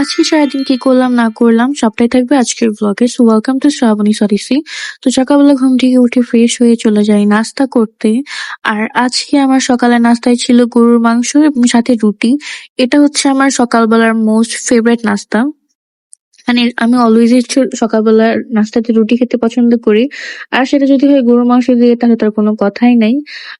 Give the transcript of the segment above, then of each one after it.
আজকে সারাদিন কি করলাম না করলাম সবটাই থাকবে আজকের ব্লগে। So welcome to Shrabani Sarisi. তো সকালবেলা ঘুম থেকে উঠে ফ্রেশ হয়ে চলে যাই নাস্তা করতে। আর আজকে আমার সকালের নাস্তায় ছিল গরুর মাংস এবং সাথে রুটি। এটা হচ্ছে আমার সকালবেলার মোস্ট ফেভারিট নাস্তা। মানে আমি অলওয়েজ সকালবেলার নাস্তাতে রুটি খেতে পছন্দ করি। আর সেটা যদি হয় গরুর মাংস দিয়ে তাহলে তার কোনো কথাই নাই।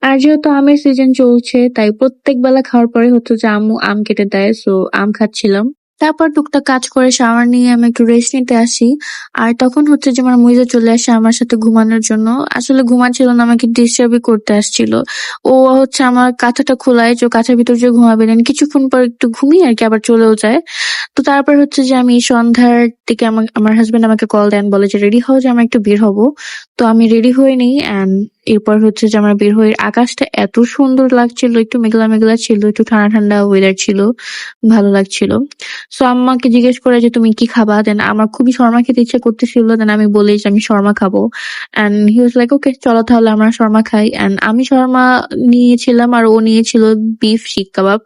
আর যেহেতু আমের সিজন চলছে তাই প্রত্যেক বেলা খাওয়ার পরে হচ্ছে যে আম্মু আম কেটে দেয়, সো আম খাচ্ছিলাম। তারপর টুকটাক কাজ করে শাওয়ার নিয়ে আমি একটু রেস্ট নিতে আসি। আর তখন হচ্ছে যে আমার মুইজা চলে আসে আমার সাথে ঘুমানোর জন্য। আসলে ঘুমাচ্ছিল না, আমাকে ডিস্টার্বই করতে আসছিল। ও হচ্ছে আমার কাঁথাটা খোলায় যে ও কাঁথার ভিতর যে ঘুমাবে, দেন কিছুক্ষণ পর একটু ঘুমিয়ে আর কি আবার চলেও যায়। তো তারপর হচ্ছে যে আমি সন্ধ্যার দিকে আমার হাজবেন্ড আমাকে কল দেন, বলে যে রেডি হও যে আমরা একটু বের হব। তো আমি রেডি হয়ে নিই অ্যান্ড এরপর হচ্ছে যে আমরা বের হয়ে, আকাশটা এত সুন্দর লাগছিল, একটু মেঘলা মেঘলা ছিল, একটু ঠান্ডা ঠান্ডা ওয়েদার ছিল, ভালো লাগছিল। সো আম্মাকে জিজ্ঞেস করে যে তুমি কি খাবা, দেন আমার খুবই শর্মা খেতে ইচ্ছা করতেছিল, দেন আমি বলি যে আমি শর্মা খাবো। And he was like okay চলো তাহলে আমরা শর্মা খাই। অ্যান্ড আমি শর্মা নিয়েছিলাম আর ও নিয়েছিল বিফ শিক কাবাব।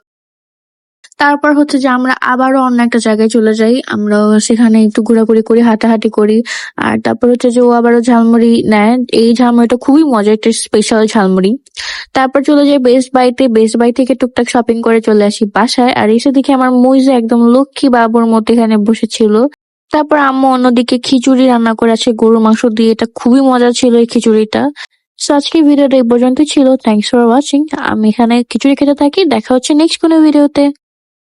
তারপর হচ্ছে যে আমরা আবারও অন্য একটা জায়গায় চলে যাই। আমরা সেখানে একটু ঘোরাঘুরি করি, হাঁটাহাঁটি করি। আর তারপর হচ্ছে যে ও আবারও ঝালমুড়ি নেয়। এই ঝালমুড়িটা খুবই মজার, একটা স্পেশাল ঝালমুড়ি। তারপর চলে যাই বেস্ট বাইতে, বেস্ট বাই থেকে টুকটাক শপিং করে চলে আসি বাসায়। আর এসে দেখি আমার মুইজা একদম লক্ষ্মী বাবুর মতো এখানে বসেছিল। তারপর আম্মু অন্যদিকে খিচুড়ি রান্না করে আছে গরুর মাংস দিয়ে, এটা খুবই মজা ছিল এই খিচুড়িটা। সো আজকের ভিডিওটা এই পর্যন্ত ছিল। Thanks for watching. আমি এখানে খিচুড়ি খেতে থাকি, দেখা হচ্ছে নেক্সট কোনো ভিডিওতে।